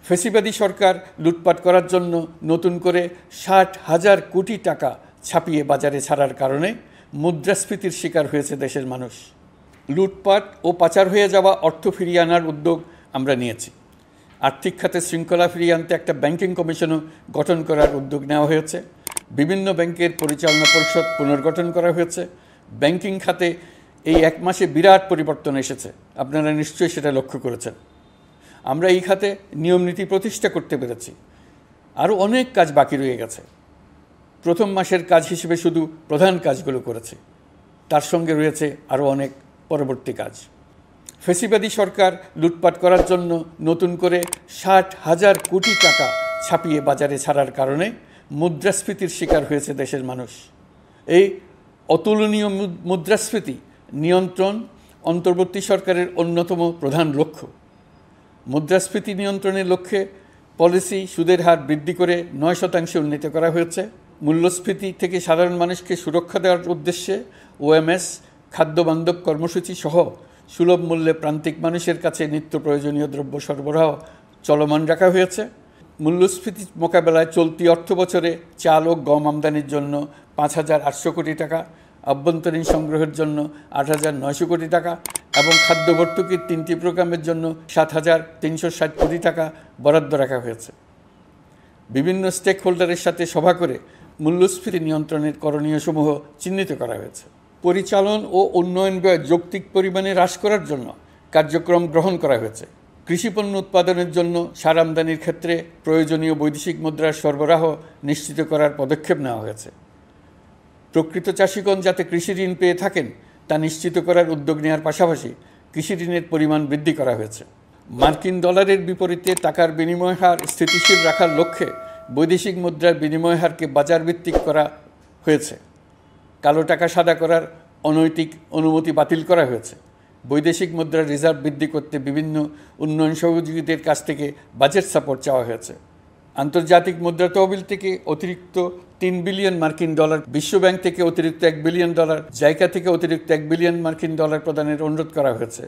ফ্যাসিবাদী সরকার লুটপাট করার জন্য নতুন করে ৬০,০০০ কোটি টাকা ছাপিয়ে বাজারে ছাড়ার কারণে মুদ্রাস্ফীতির শিকার হয়েছে দেশের মানুষ। লুটপাট ও পাচার হয়ে যাওয়া অর্থ ফিরিয়ে আনার উদ্যোগ আমরা নিয়েছি। আর্থিক খাতে শৃঙ্খলা ফিরিয়ে আনতে একটা ব্যাংকিং কমিশনও গঠন করার উদ্যোগ নেওয়া হয়েছে। বিভিন্ন ব্যাংকের পরিচালনা পরিষদ পুনর্গঠন করা হয়েছে। ব্যাংকিং খাতে এই এক মাসে বিরাট পরিবর্তন এসেছে, আপনারা নিশ্চয়ই সেটা লক্ষ্য করেছেন। আমরা এই খাতে নিয়মনীতি প্রতিষ্ঠা করতে পেরেছি। আরও অনেক কাজ বাকি রয়ে গেছে। প্রথম মাসের কাজ হিসেবে শুধু প্রধান কাজগুলো করেছি, তার সঙ্গে রয়েছে আরও অনেক পরবর্তী কাজ। ফ্যাসিবাদী সরকার লুটপাট করার জন্য নতুন করে ৬০,০০০ কোটি টাকা ছাপিয়ে বাজারে ছাড়ার কারণে মুদ্রাস্ফীতির শিকার হয়েছে দেশের মানুষ। এই অতুলনীয় মুদ্রাস্ফীতি নিয়ন্ত্রণ অন্তর্বর্তী সরকারের অন্যতম প্রধান লক্ষ্য। মুদ্রাস্ফীতি নিয়ন্ত্রণের লক্ষ্যে পলিসি সুদের হার বৃদ্ধি করে ৯% উন্নীত করা হয়েছে। মূল্যস্ফীতি থেকে সাধারণ মানুষকে সুরক্ষা দেওয়ার উদ্দেশ্যে ওএমএস খাদ্যবান্ধব কর্মসূচি সহ সুলভ মূল্যে প্রান্তিক মানুষের কাছে নিত্য প্রয়োজনীয় দ্রব্য সরবরাহ চলমান রাখা হয়েছে। মূল্যস্ফীতি মোকাবেলায় চলতি অর্থবছরে চাল ও গম আমদানির জন্য ৫,৮০০ কোটি টাকা, আভ্যন্তরীণ সংগ্রহের জন্য ৮,৯০০ কোটি টাকা এবং খাদ্য ভর্তুকির ৩টি প্রোগ্রামের জন্য ৭,৩৬০ কোটি টাকা বরাদ্দ রাখা হয়েছে। বিভিন্ন স্টেক হোল্ডারের সাথে সভা করে মূল্যস্ফীতি নিয়ন্ত্রণের করণীয়সমূহ চিহ্নিত করা হয়েছে। পরিচালন ও উন্নয়ন ব্যয় যৌক্তিক পরিমাণে হ্রাস করার জন্য কার্যক্রম গ্রহণ করা হয়েছে। কৃষিপণ্য উৎপাদনের জন্য সার আমদানির ক্ষেত্রে প্রয়োজনীয় বৈদেশিক মুদ্রার সরবরাহ নিশ্চিত করার পদক্ষেপ নেওয়া হয়েছে। প্রকৃত চাষিগণ যাতে কৃষি ঋণ পেয়ে থাকেন তা নিশ্চিত করার উদ্যোগ নেওয়ার পাশাপাশি কৃষি ঋণের পরিমাণ বৃদ্ধি করা হয়েছে। মার্কিন ডলারের বিপরীতে টাকার বিনিময় হার স্থিতিশীল রাখার লক্ষ্যে বৈদেশিক মুদ্রার বিনিময় হারকে বাজারভিত্তিক করা হয়েছে। কালো টাকা সাদা করার অনৈতিক অনুমতি বাতিল করা হয়েছে। বৈদেশিক মুদ্রার রিজার্ভ বৃদ্ধি করতে বিভিন্ন উন্নয়ন সহযোগীদের কাছ থেকে বাজেট সাপোর্ট চাওয়া হয়েছে। আন্তর্জাতিক মুদ্রা তহবিল থেকে অতিরিক্ত ৩ বিলিয়ন মার্কিন ডলার, বিশ্বব্যাংক থেকে অতিরিক্ত ১ বিলিয়ন ডলার, জাইকা থেকে অতিরিক্ত ১ বিলিয়ন মার্কিন ডলার প্রদানের অনুরোধ করা হয়েছে।